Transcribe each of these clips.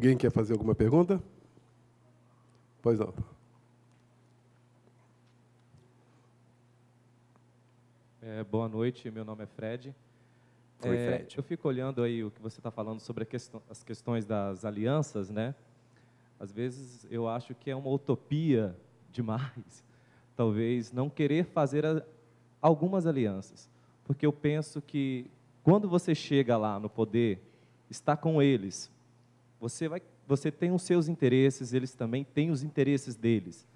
Alguém quer fazer alguma pergunta? Pois não. Boa noite, meu nome é Fred. Oi, Fred. Eu fico olhando aí o que você está falando sobre as questões das alianças, né? Às vezes eu acho que é uma utopia demais, talvez, não querer fazer algumas alianças, porque eu penso que quando você chega lá no poder, está com eles, você tem os seus interesses, eles também têm os interesses deles.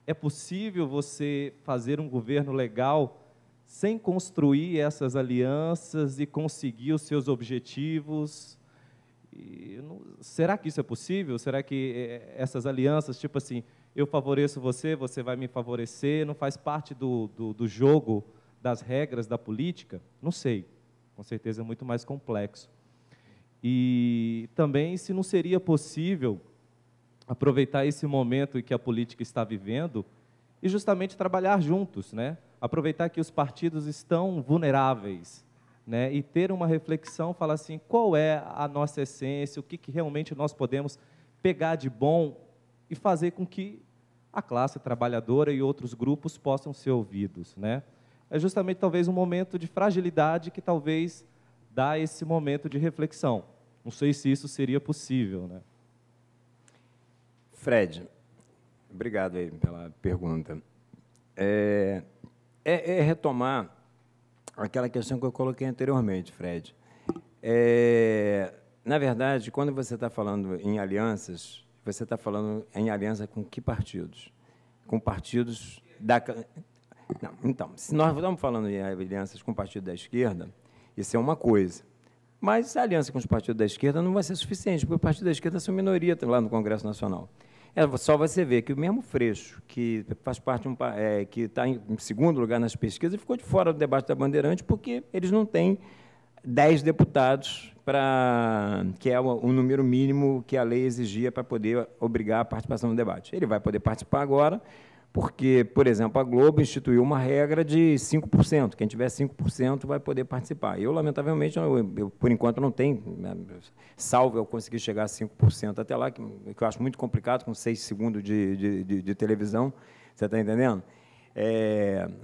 É possível você fazer um governo legal sem construir essas alianças e conseguir os seus objetivos? Será que isso é possível? Será que essas alianças, tipo assim, eu favoreço você, você vai me favorecer, não faz parte do jogo, das regras da política? Não sei, com certeza é muito mais complexo. E também, se não seria possível aproveitar esse momento em que a política está vivendo e justamente trabalhar juntos, né? Aproveitar que os partidos estão vulneráveis, né? E ter uma reflexão, falar assim, qual é a nossa essência, o que realmente nós podemos pegar de bom e fazer com que a classe trabalhadora e outros grupos possam ser ouvidos, né? É justamente talvez um momento de fragilidade que talvez dá esse momento de reflexão. Não sei se isso seria possível, né? Fred, obrigado aí pela pergunta. Retomar aquela questão que eu coloquei anteriormente, Fred. Na verdade, quando você está falando em alianças, você está falando em aliança com que partidos? Com partidos da... Não, então, se nós estamos falando em alianças com o partido da esquerda, isso é uma coisa. Mas a aliança com os partidos da esquerda não vai ser suficiente, porque o partido da esquerda é uma minoria lá no Congresso Nacional. Só você ver que o mesmo Freixo, que faz parte que está em segundo lugar nas pesquisas, ficou de fora do debate da Bandeirante porque eles não têm 10 deputados, que é o número mínimo que a lei exigia para poder obrigar a participação no debate. Ele vai poder participar agora porque, por exemplo, a Globo instituiu uma regra de 5%. Quem tiver 5% vai poder participar. Eu, lamentavelmente, por enquanto, não tenho, salvo eu conseguir chegar a 5% até lá, que eu acho muito complicado, com 6 segundos de televisão. Você está entendendo?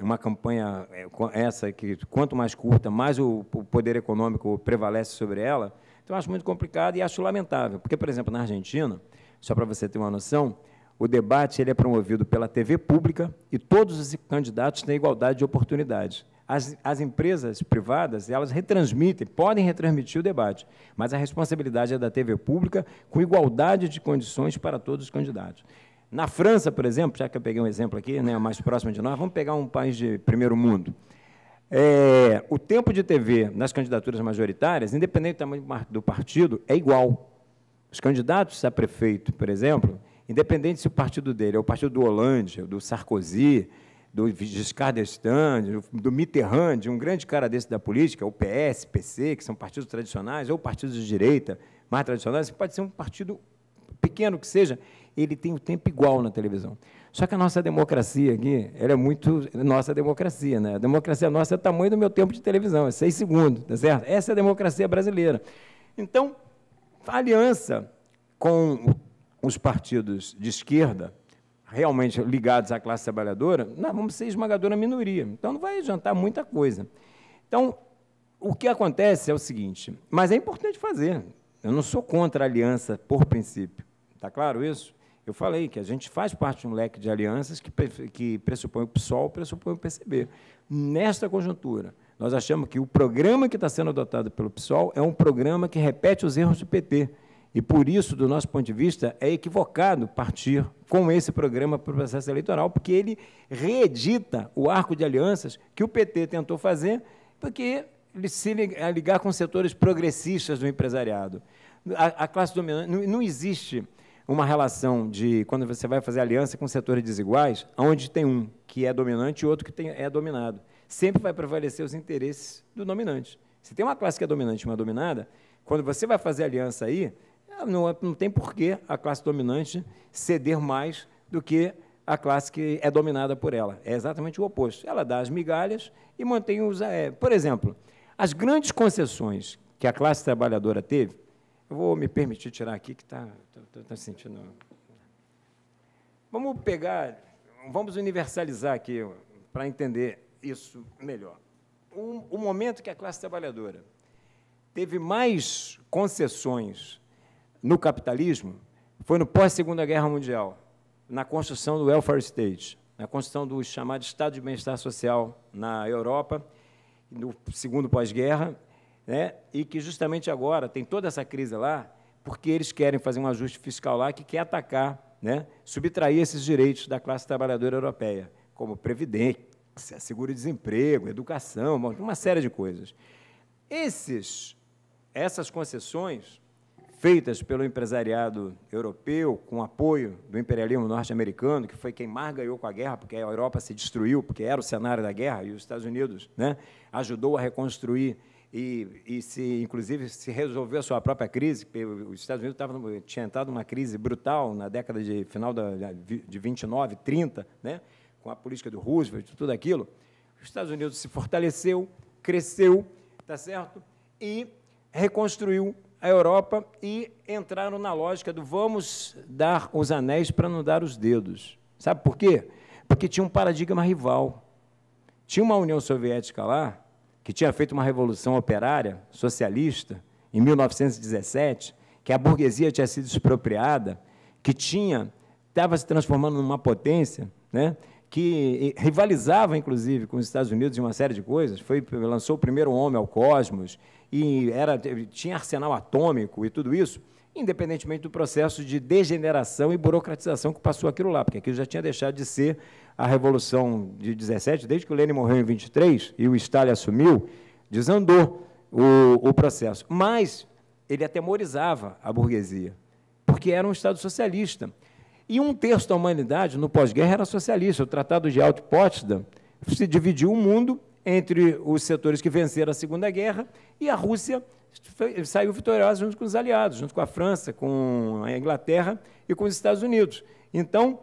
Uma campanha essa que, quanto mais curta, mais o poder econômico prevalece sobre ela. Então, eu acho muito complicado e acho lamentável. Porque, por exemplo, na Argentina, só para você ter uma noção, o debate ele é promovido pela TV pública e todos os candidatos têm igualdade de oportunidades. As empresas privadas, elas podem retransmitir o debate, mas a responsabilidade é da TV pública com igualdade de condições para todos os candidatos. Na França, por exemplo, já que eu peguei um exemplo aqui, né, mais próximo de nós, vamos pegar um país de primeiro mundo. O tempo de TV nas candidaturas majoritárias, independente do tamanho do partido, é igual. Os candidatos a prefeito, por exemplo, independente se o partido dele é o partido do Hollande, do Sarkozy, do Giscard d'Estaing, do Mitterrand, um grande cara desse da política, o PS, PC, que são partidos tradicionais, ou partidos de direita mais tradicionais, pode ser um partido pequeno que seja, ele tem o tempo igual na televisão. Só que a nossa democracia aqui, ela é muito nossa democracia, né? A democracia nossa é o tamanho do meu tempo de televisão, é 6 segundos, tá certo? Essa é a democracia brasileira. Então, a aliança com os partidos de esquerda, realmente ligados à classe trabalhadora, nós vamos ser esmagadora minoria. Então, não vai adiantar muita coisa. Então, o que acontece é o seguinte, mas é importante fazer. Eu não sou contra a aliança por princípio. Está claro isso? Eu falei que a gente faz parte de um leque de alianças que pressupõe o PSOL, pressupõe o PCB. Nesta conjuntura, nós achamos que o programa que está sendo adotado pelo PSOL é um programa que repete os erros do PT. E, por isso, do nosso ponto de vista, é equivocado partir com esse programa para o processo eleitoral, porque ele reedita o arco de alianças que o PT tentou fazer, porque ele se ligar com setores progressistas do empresariado. A classe dominante, não existe uma relação de, quando você vai fazer aliança com setores desiguais, onde tem um que é dominante e outro que é dominado. Sempre vai prevalecer os interesses do dominante. Se tem uma classe que é dominante e uma dominada, quando você vai fazer aliança aí, não tem porquê a classe dominante ceder mais do que a classe que é dominada por ela. É exatamente o oposto. Ela dá as migalhas e mantém os... Por exemplo, as grandes concessões que a classe trabalhadora teve, Eu vou me permitir tirar aqui, que está sentindo... Vamos universalizar aqui, para entender isso melhor. O momento que a classe trabalhadora teve mais concessões no capitalismo foi no pós-Segunda Guerra Mundial, na construção do welfare state, na construção do chamado Estado de Bem-Estar Social na Europa, no segundo pós-guerra, né, e que justamente agora tem toda essa crise lá, porque eles querem fazer um ajuste fiscal lá que quer atacar, né, subtrair esses direitos da classe trabalhadora europeia, como previdência, seguro-desemprego, educação, uma série de coisas. Essas concessões feitas pelo empresariado europeu, com apoio do imperialismo norte-americano, que foi quem mais ganhou com a guerra, porque a Europa se destruiu, porque era o cenário da guerra, e os Estados Unidos, né, ajudou a reconstruir inclusive, se resolveu a sua própria crise. Os Estados Unidos tinha entrado numa crise brutal na década final de 29, 30, né, com a política do Roosevelt, tudo aquilo. Os Estados Unidos se fortaleceu, cresceu, tá certo? E reconstruiu a Europa e entraram na lógica do vamos dar os anéis para não dar os dedos. Sabe por quê? Porque tinha um paradigma rival. Tinha uma União Soviética lá, que tinha feito uma revolução operária, socialista, em 1917, que a burguesia tinha sido expropriada, que estava se transformando numa potência, né, que rivalizava, inclusive, com os Estados Unidos em uma série de coisas, lançou o primeiro homem ao cosmos, e tinha arsenal atômico e tudo isso, independentemente do processo de degeneração e burocratização que passou aquilo lá, porque aquilo já tinha deixado de ser a Revolução de 17, desde que o Lenin morreu em 23 e o Stalin assumiu, desandou o processo. Mas ele atemorizava a burguesia, porque era um Estado socialista. E um terço da humanidade, no pós-guerra, era socialista. O Tratado de Alt-Potsdam se dividiu o mundo entre os setores que venceram a Segunda Guerra, e a Rússia saiu vitoriosa junto com os aliados, junto com a França, com a Inglaterra e com os Estados Unidos. Então,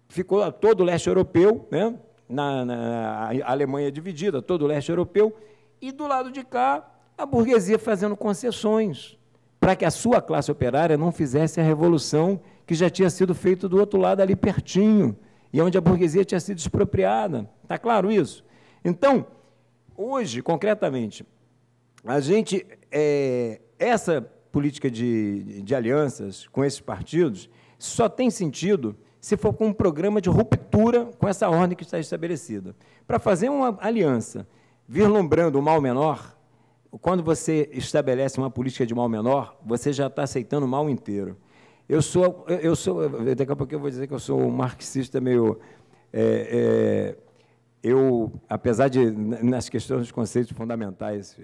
ficou todo o leste europeu, né, a Alemanha dividida, todo o leste europeu, e do lado de cá, a burguesia fazendo concessões, para que a sua classe operária não fizesse a revolução que já tinha sido feita do outro lado, ali pertinho, e onde a burguesia tinha sido expropriada. Está claro isso? Então, hoje, concretamente, essa política de alianças com esses partidos só tem sentido se for com um programa de ruptura com essa ordem que está estabelecida. Para fazer uma aliança vislumbrando o mal menor, quando você estabelece uma política de mal menor, você já está aceitando o mal inteiro. Daqui a pouco eu vou dizer que eu sou um marxista meio... apesar de, nas questões dos conceitos fundamentais,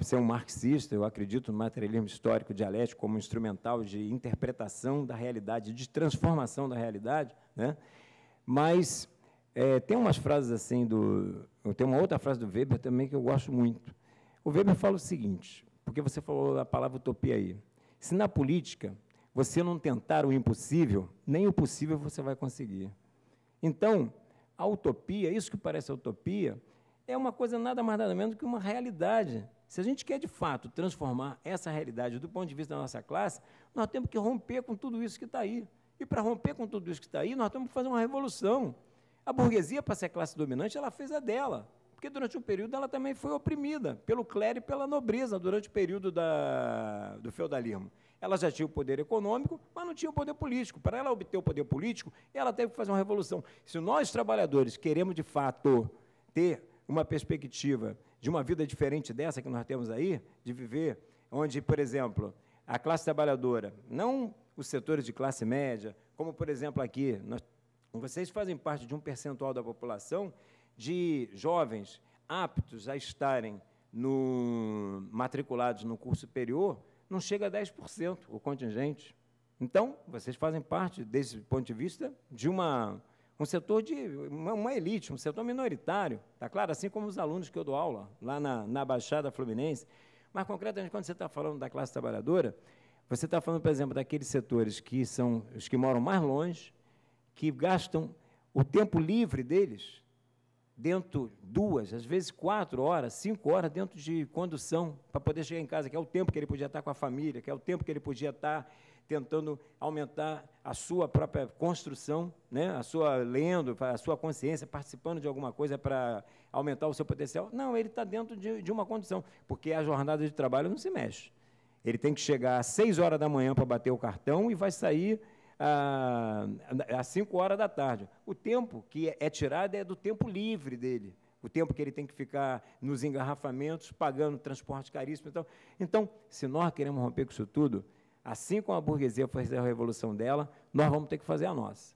ser um marxista, eu acredito no materialismo histórico dialético como instrumental de interpretação da realidade, de transformação da realidade, né? Mas tem umas frases assim tem uma outra frase do Weber também que eu gosto muito. O Weber fala o seguinte, porque você falou a palavra utopia aí: se na política você não tentar o impossível, nem o possível você vai conseguir. Então, a utopia, isso que parece a utopia, é uma coisa nada mais nada menos do que uma realidade. Se a gente quer, de fato, transformar essa realidade do ponto de vista da nossa classe, nós temos que romper com tudo isso que está aí. E, para romper com tudo isso que está aí, nós temos que fazer uma revolução. A burguesia, para ser classe dominante, ela fez a dela, porque durante um período ela também foi oprimida pelo clero e pela nobreza, durante o período do feudalismo. Ela já tinha o poder econômico, mas não tinha o poder político. Para ela obter o poder político, ela teve que fazer uma revolução. Se nós, trabalhadores, queremos, de fato, ter uma perspectiva de uma vida diferente dessa que nós temos aí, de viver onde, por exemplo, a classe trabalhadora, não os setores de classe média, como, por exemplo, aqui, vocês fazem parte de um percentual da população de jovens aptos a estarem matriculados no curso superior, não chega a 10% o contingente. Então, vocês fazem parte, desse ponto de vista, de um setor uma elite, um setor minoritário, tá claro? Assim como os alunos que eu dou aula, lá na Baixada Fluminense. Mas, concretamente, quando você está falando da classe trabalhadora, você está falando, por exemplo, daqueles setores que são os que moram mais longe, que gastam o tempo livre deles dentro 2, às vezes 4 horas, 5 horas dentro de condução para poder chegar em casa, que é o tempo que ele podia estar com a família, que é o tempo que ele podia estar tentando aumentar a sua própria construção, né? A sua lendo, a sua consciência, participando de alguma coisa para aumentar o seu potencial. Não, ele está dentro de uma condição, porque a jornada de trabalho não se mexe. Ele tem que chegar às 6 horas da manhã para bater o cartão e vai sair às 5 horas da tarde. O tempo que é tirado é do tempo livre dele, o tempo que ele tem que ficar nos engarrafamentos, pagando transporte caríssimo. Então, se nós queremos romper com isso tudo, assim como a burguesia fez a revolução dela, nós vamos ter que fazer a nossa.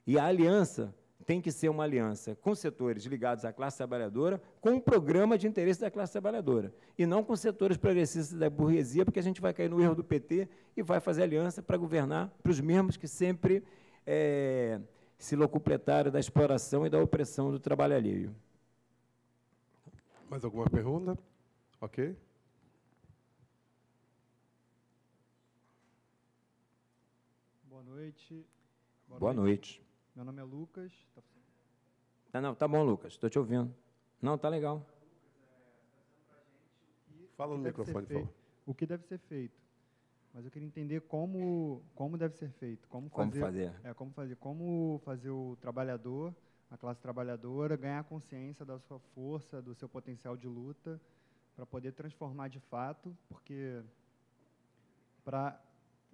E a aliança tem que ser uma aliança com setores ligados à classe trabalhadora, com um programa de interesse da classe trabalhadora, e não com setores progressistas da burguesia, porque a gente vai cair no erro do PT e vai fazer aliança para governar para os mesmos que sempre se locupletaram da exploração e da opressão do trabalho alheio. Mais alguma pergunta? Ok. Boa noite. Boa noite. Meu nome é Lucas. Não, tá bom, Lucas, estou te ouvindo. Não, tá legal. Fala no microfone, por favor. O que deve ser feito? Mas eu queria entender como deve ser feito. Como fazer o trabalhador, a classe trabalhadora, ganhar consciência da sua força, do seu potencial de luta, para poder transformar de fato, porque para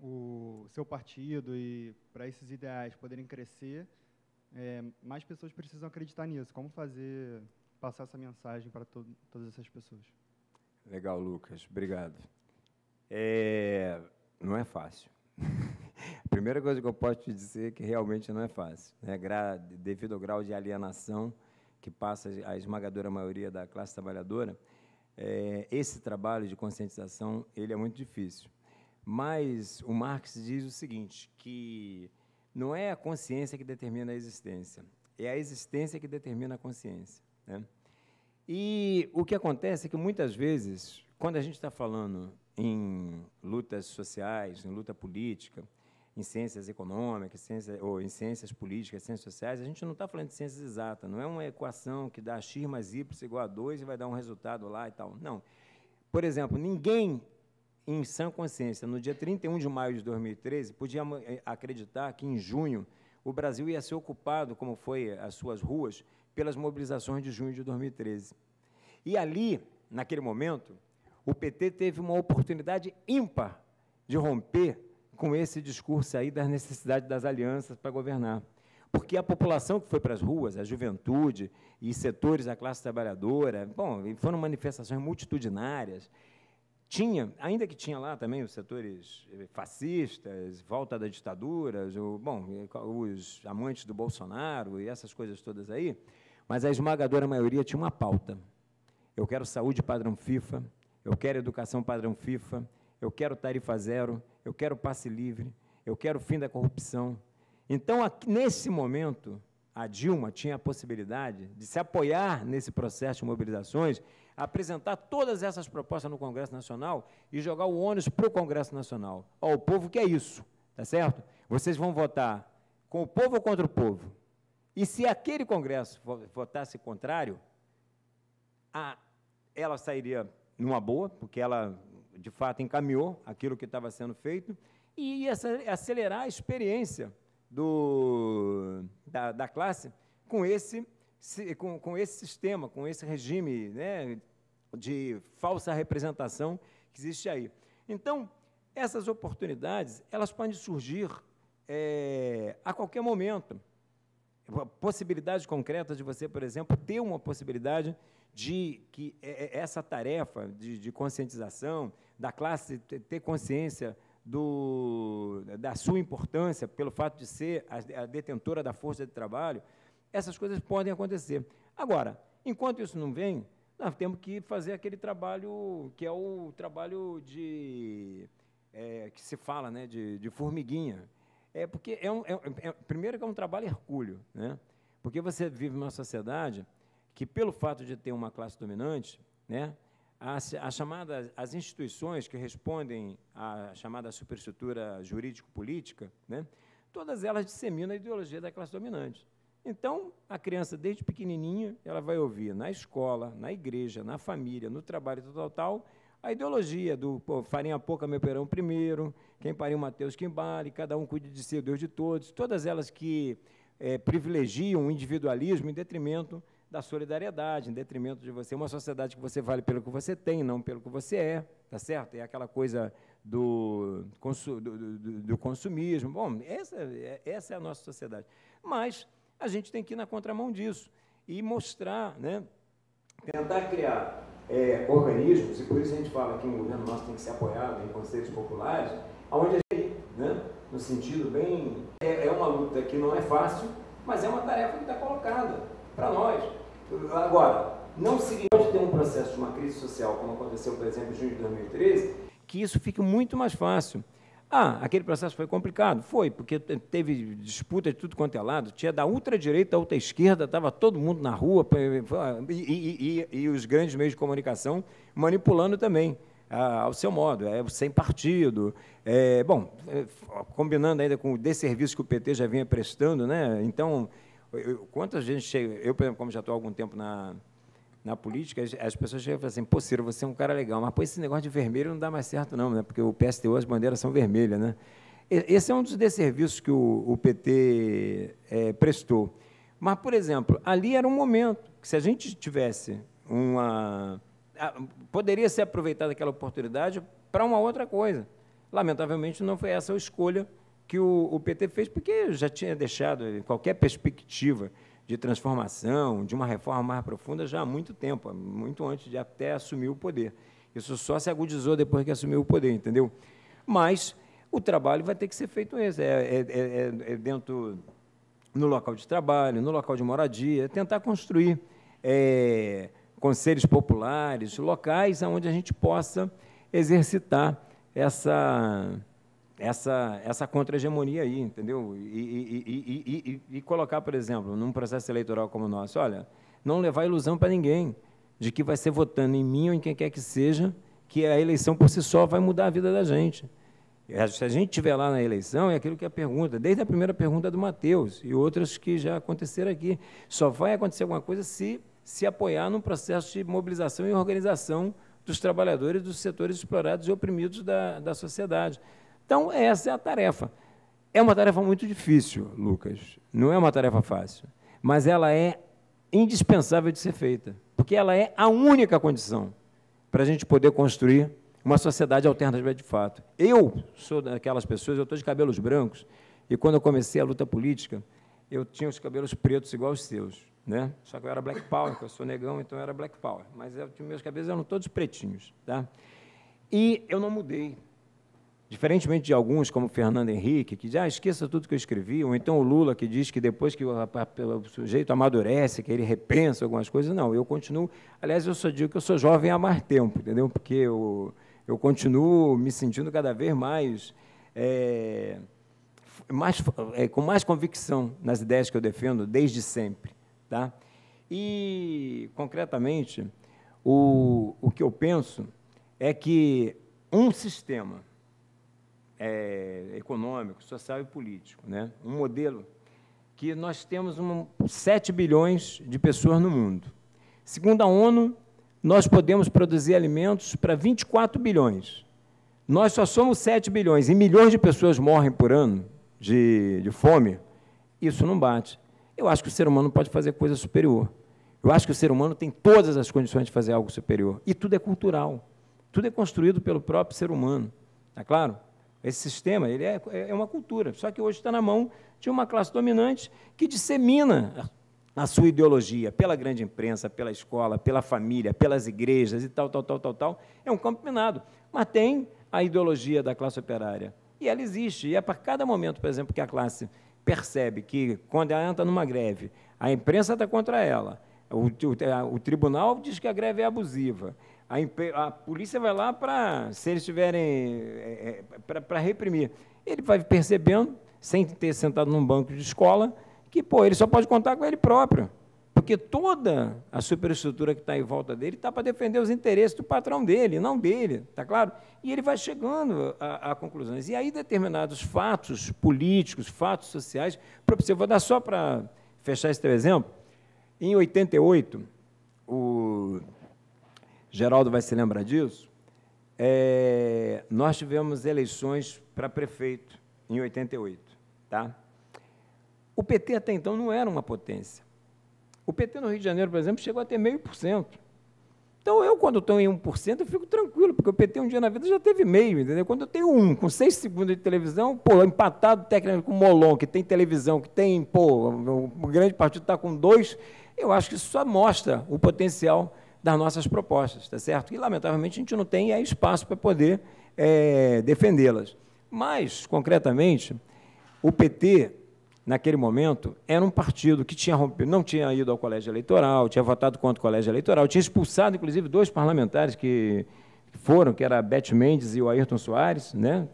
o seu partido e para esses ideais poderem crescer, mais pessoas precisam acreditar nisso. Como passar essa mensagem para todas essas pessoas? Legal, Lucas. Obrigado. Não é fácil. A primeira coisa que eu posso te dizer é que realmente não é fácil, né? Devido ao grau de alienação que passa a esmagadora maioria da classe trabalhadora, esse trabalho de conscientização ele é muito difícil. Mas o Marx diz o seguinte, que não é a consciência que determina a existência, é a existência que determina a consciência, né? E o que acontece é que, muitas vezes, quando a gente está falando em lutas sociais, em luta política, em ciências econômicas, ou em ciências políticas, ciências sociais, a gente não está falando de ciências exatas, não é uma equação que dá x mais y igual a 2 e vai dar um resultado lá e tal. Não. Por exemplo, ninguém em sã consciência, no dia 31 de maio de 2013, podia acreditar que, em junho, o Brasil ia ser ocupado, como foi as suas ruas, pelas mobilizações de junho de 2013. E ali, naquele momento, o PT teve uma oportunidade ímpar de romper com esse discurso aí das necessidades das alianças para governar. Porque a população que foi para as ruas, a juventude e setores da classe trabalhadora, foram manifestações multitudinárias. Ainda que tinha lá também os setores fascistas, volta da ditadura, os amantes do Bolsonaro e essas coisas todas aí, mas a esmagadora maioria tinha uma pauta. Eu quero saúde padrão FIFA, eu quero educação padrão FIFA, eu quero tarifa zero, eu quero passe livre, eu quero o fim da corrupção. Então, nesse momento, a Dilma tinha a possibilidade de se apoiar nesse processo de mobilizações, apresentar todas essas propostas no Congresso Nacional e jogar o ônus para o Congresso Nacional. O povo quer isso, tá certo? Vocês vão votar com o povo ou contra o povo? E se aquele Congresso votasse contrário, ela sairia numa boa, porque ela, de fato, encaminhou aquilo que estava sendo feito e ia acelerar a experiência da classe com esse sistema, com esse regime, né, de falsa representação que existe aí. Então, essas oportunidades, elas podem surgir a qualquer momento. Possibilidades concretas de você, por exemplo, ter uma possibilidade de que essa tarefa de conscientização da classe ter consciência da sua importância pelo fato de ser a detentora da força de trabalho, essas coisas podem acontecer. Agora, enquanto isso não vem, nós temos que fazer aquele trabalho que é o trabalho que se fala, né, de formiguinha. Porque primeiro que é um trabalho hercúleo, né? Porque você vive numa sociedade que, pelo fato de ter uma classe dominante, né, as instituições que respondem à chamada superestrutura jurídico-política, né, todas elas disseminam a ideologia da classe dominante. Então, a criança, desde pequenininha, ela vai ouvir na escola, na igreja, na família, no trabalho, tal, a ideologia do farinha pouca, meu perão primeiro, quem pariu Mateus que embale, cada um cuide de si, o Deus de todos, todas elas que privilegiam o individualismo em detrimento da solidariedade, em detrimento de você, uma sociedade que você vale pelo que você tem, não pelo que você é, tá certo? É aquela coisa do consumismo. Bom, essa é a nossa sociedade. Mas a gente tem que ir na contramão disso e mostrar, né, tentar criar organismos, e por isso a gente fala que um governo nosso tem que ser apoiado em conselhos populares, onde a gente, né, no sentido bem... É uma luta que não é fácil, mas é uma tarefa que está colocada para nós. Agora, não se pode ter um processo de uma crise social, como aconteceu, por exemplo, em junho de 2013, que isso fique muito mais fácil. Aquele processo foi complicado? Foi, porque teve disputa de tudo quanto é lado, tinha da ultradireita à ultra-esquerda, estava todo mundo na rua, e os grandes meios de comunicação manipulando também, ao seu modo, sem partido. Combinando ainda com o desserviço que o PT já vinha prestando, né? Então, quanta gente chega... Eu, por exemplo, como já estou há algum tempo na política, as pessoas chegam e falam assim, pô, Ciro, você é um cara legal, mas pô, esse negócio de vermelho não dá mais certo não, né? Porque o PSTU, as bandeiras são vermelhas, né? Esse é um dos desserviços que o PT prestou. Mas, por exemplo, ali era um momento que, se a gente tivesse poderia ser aproveitada aquela oportunidade para uma outra coisa. Lamentavelmente, não foi essa a escolha que o PT fez, porque já tinha deixado qualquer perspectiva de transformação, de uma reforma mais profunda, já há muito tempo, muito antes de até assumir o poder. Isso só se agudizou depois que assumiu o poder, entendeu? Mas o trabalho vai ter que ser feito dentro, no local de trabalho, no local de moradia, tentar construir conselhos populares, locais onde a gente possa exercitar essa contra-hegemonia aí, entendeu? E colocar, por exemplo, num processo eleitoral como o nosso, olha, não levar ilusão para ninguém de que vai ser votando em mim ou em quem quer que seja, que a eleição por si só vai mudar a vida da gente. Se a gente estiver lá na eleição, é aquilo que é a pergunta, desde a primeira pergunta do Mateus e outras que já aconteceram aqui, só vai acontecer alguma coisa se apoiar num processo de mobilização e organização dos trabalhadores dos setores explorados e oprimidos da sociedade. Então, essa é a tarefa. É uma tarefa muito difícil, Lucas, não é uma tarefa fácil, mas ela é indispensável de ser feita, porque ela é a única condição para a gente poder construir uma sociedade alternativa de fato. Eu sou daquelas pessoas, eu estou de cabelos brancos, e quando eu comecei a luta política, eu tinha os cabelos pretos igual os seus, né? Só que eu era Black Power, porque eu sou negão, então eu era Black Power, mas meus cabelos eram todos pretinhos, tá? E eu não mudei. Diferentemente de alguns, como Fernando Henrique, que já esqueça tudo que eu escrevi, ou então o Lula, que diz que depois que o sujeito amadurece, que ele repensa algumas coisas, não, eu continuo... Aliás, eu só digo que eu sou jovem há mais tempo, entendeu? Porque eu continuo me sentindo cada vez mais com mais convicção nas ideias que eu defendo desde sempre, tá? E, concretamente, o que eu penso é que um sistema econômico, social e político, né? Um modelo que nós temos 7 bilhões de pessoas no mundo. Segundo a ONU, nós podemos produzir alimentos para 24 bilhões. Nós só somos 7 bilhões e milhões de pessoas morrem por ano de fome. Isso não bate. Eu acho que o ser humano pode fazer coisa superior. Eu acho que o ser humano tem todas as condições de fazer algo superior. E tudo é cultural. Tudo é construído pelo próprio ser humano. Está claro? Esse sistema ele é uma cultura, só que hoje está na mão de uma classe dominante que dissemina a sua ideologia pela grande imprensa, pela escola, pela família, pelas igrejas e tal. É um campo minado. Mas tem a ideologia da classe operária. E ela existe. E é para cada momento, por exemplo, que a classe percebe que, quando ela entra numa greve, a imprensa está contra ela, o tribunal diz que a greve é abusiva, a polícia vai lá para, se eles tiverem, para reprimir. Ele vai percebendo, sem ter sentado num banco de escola, que ele só pode contar com ele próprio, porque toda a superestrutura que está em volta dele está para defender os interesses do patrão dele, não dele, está claro? E ele vai chegando a conclusões. E aí determinados fatos políticos, fatos sociais, eu vou dar só para fechar esse teu exemplo, em 88, o Geraldo vai se lembrar disso, nós tivemos eleições para prefeito em 88. Tá? O PT até então não era uma potência. O PT no Rio de Janeiro, por exemplo, chegou a ter 0,5%. Então, eu, quando estou em 1%, eu fico tranquilo, porque o PT um dia na vida já teve meio, entendeu? Quando eu tenho 1, com 6 segundos de televisão, pô, empatado técnico com o Molon, que tem televisão, que tem, pô, o grande partido está com 2, eu acho que isso só mostra o potencial das nossas propostas, tá certo? E, lamentavelmente, a gente não tem espaço para poder defendê-las. Mas, concretamente, o PT, naquele momento, era um partido que tinha rompido, não tinha ido ao colégio eleitoral, tinha votado contra o colégio eleitoral, tinha expulsado, inclusive, 2 parlamentares que foram, que era a Beth Mendes e o Ayrton Soares, né?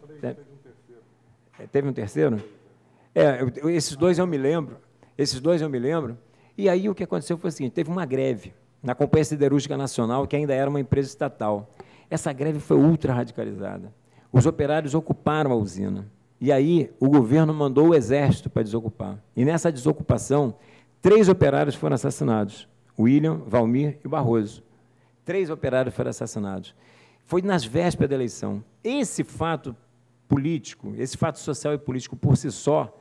Teve um terceiro? Esses dois eu me lembro, e aí o que aconteceu foi o seguinte, teve uma greve na Companhia Siderúrgica Nacional, que ainda era uma empresa estatal. Essa greve foi ultra radicalizada. Os operários ocuparam a usina. E aí o governo mandou o exército para desocupar. E nessa desocupação, 3 operários foram assassinados. William, Valmir e Barroso. 3 operários foram assassinados. Foi nas vésperas da eleição. Esse fato político, esse fato social e político por si só,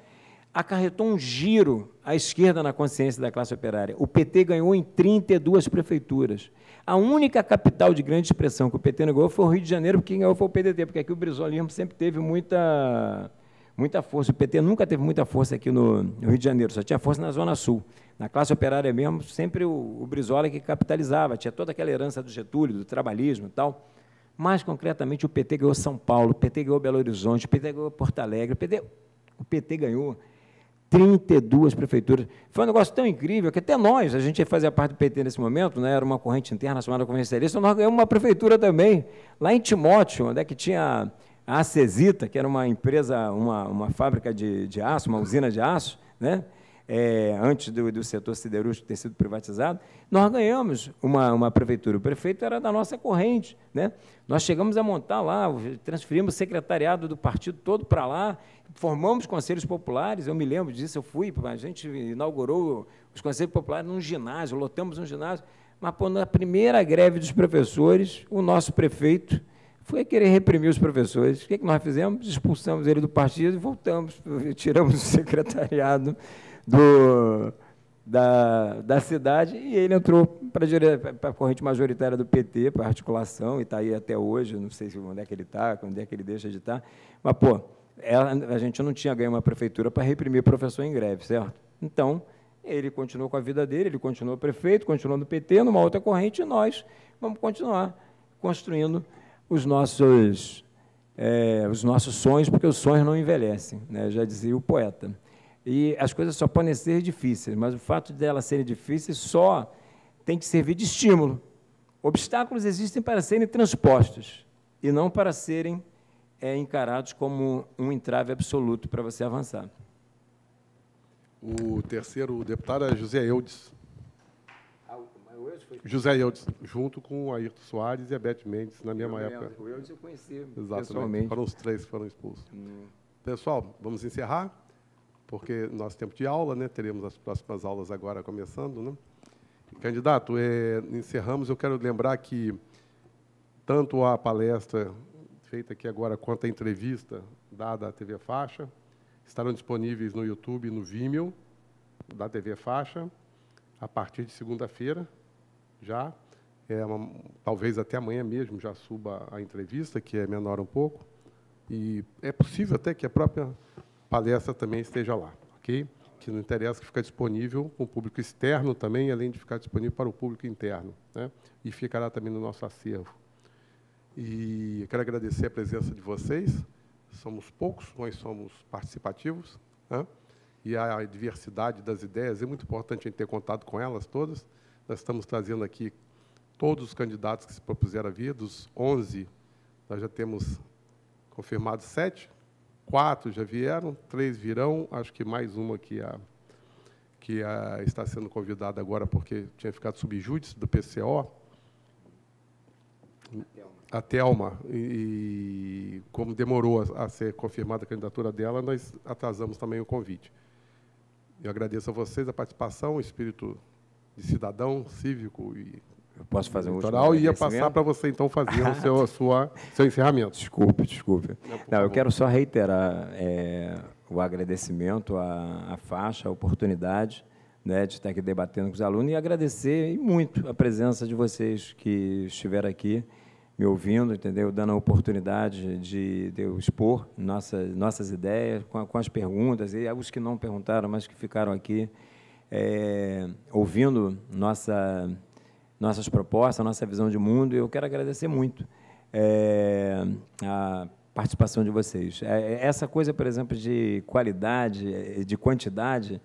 acarretou um giro à esquerda na consciência da classe operária. O PT ganhou em 32 prefeituras. A única capital de grande expressão que o PT não ganhou foi o Rio de Janeiro, porque quem ganhou foi o PDT, porque aqui o brizolismo sempre teve muita força. O PT nunca teve muita força aqui no Rio de Janeiro, só tinha força na Zona Sul. Na classe operária mesmo, sempre o Brizola que capitalizava, tinha toda aquela herança do Getúlio, do trabalhismo e tal. Mais concretamente, o PT ganhou São Paulo, o PT ganhou Belo Horizonte, o PT ganhou Porto Alegre, o PT ganhou 32 prefeituras. Foi um negócio tão incrível que até nós, a gente fazia parte do PT nesse momento, né, era uma corrente interna chamada Convencerista, nós ganhamos uma prefeitura também, lá em Timóteo, onde é que tinha a Acesita, que era uma empresa, uma fábrica de aço, uma usina de aço, né, antes do setor siderúrgico ter sido privatizado, nós ganhamos uma prefeitura. O prefeito era da nossa corrente, né? Nós chegamos a montar lá, transferimos o secretariado do partido todo para lá, formamos conselhos populares, eu me lembro disso, eu fui, a gente inaugurou os conselhos populares num ginásio, lotamos um ginásio, mas, pô, na primeira greve dos professores, o nosso prefeito foi querer reprimir os professores. O que nós fizemos? Expulsamos ele do partido e voltamos, tiramos o secretariado da cidade e ele entrou para a corrente majoritária do PT, para a articulação, e está aí até hoje, não sei onde é que ele está, onde é que ele deixa de estar, mas, pô, a gente não tinha ganho uma prefeitura para reprimir professor em greve, certo? Então, ele continuou com a vida dele, ele continuou prefeito, continuou no PT, numa outra corrente, e nós vamos continuar construindo os nossos sonhos, porque os sonhos não envelhecem, né? Já dizia o poeta. E as coisas só podem ser difíceis, mas o fato de elas serem difíceis só tem que servir de estímulo. Obstáculos existem para serem transpostos e não para serem encarados como um entrave absoluto para você avançar. O terceiro deputado é José Eudes. José Eudes, junto com o Ayrton Soares e a Beth Mendes, na mesma época. O Eudes eu conheci pessoalmente. Foram os 3 que foram expulsos. Pessoal, vamos encerrar, porque nosso tempo de aula, né? Teremos as próximas aulas agora começando, né? Candidato, encerramos. Eu quero lembrar que tanto a palestra feita aqui agora quanto a entrevista dada à TV Faixa estarão disponíveis no YouTube e no Vimeo da TV Faixa a partir de segunda-feira. Já, talvez até amanhã mesmo já suba a entrevista, que é menor um pouco, e é possível até que a própria palestra também esteja lá, ok? Que não interessa, que fica disponível para o público externo também, além de ficar disponível para o público interno, né? E ficará também no nosso acervo. E eu quero agradecer a presença de vocês. Somos poucos, mas somos participativos, né? E a diversidade das ideias, é muito importante a gente ter contato com elas todas. Nós estamos trazendo aqui todos os candidatos que se propuseram a vir, dos 11, nós já temos confirmados 7, 4 já vieram, 3 virão, acho que mais uma que está sendo convidada agora porque tinha ficado subjúdice do PCO, a Thelma, e como demorou a ser confirmada a candidatura dela, nós atrasamos também o convite. Eu agradeço a vocês a participação, o espírito de cidadão, cívico e Eu posso fazer um último eleitoral, e ia agradecimento? passar para você, então, fazer seu encerramento. Desculpe. Não, eu quero só reiterar o agradecimento à faixa, a oportunidade, né, de estar aqui debatendo com os alunos e agradecer e muito a presença de vocês que estiveram aqui me ouvindo, entendeu? Dando a oportunidade de eu expor nossas ideias com as perguntas, e os que não perguntaram, mas que ficaram aqui ouvindo nossas propostas, nossa visão de mundo. Eu quero agradecer muito a participação de vocês. Essa coisa, por exemplo, de qualidade, de quantidade,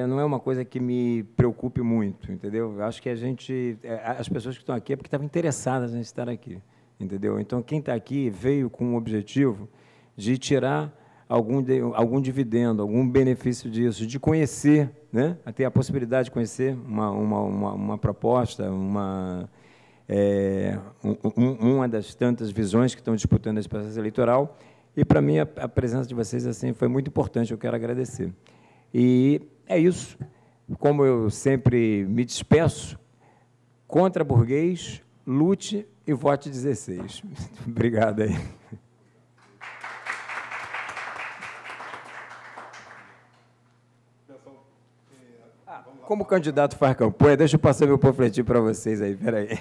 não é uma coisa que me preocupe muito, entendeu? Eu acho que as pessoas que estão aqui é porque estavam interessadas em estar aqui, entendeu? Então, quem está aqui veio com o objetivo de tirar algum dividendo, algum benefício disso, de conhecer, né? Ter a possibilidade de conhecer uma proposta, uma das tantas visões que estão disputando esse processo eleitoral. E, para mim, a presença de vocês assim foi muito importante, eu quero agradecer. E é isso. Como eu sempre me despeço, contra burguês, lute e vote 16. Obrigado aí. Como candidato faz campanha, deixa eu passar meu panfletinho para vocês aí, espera aí.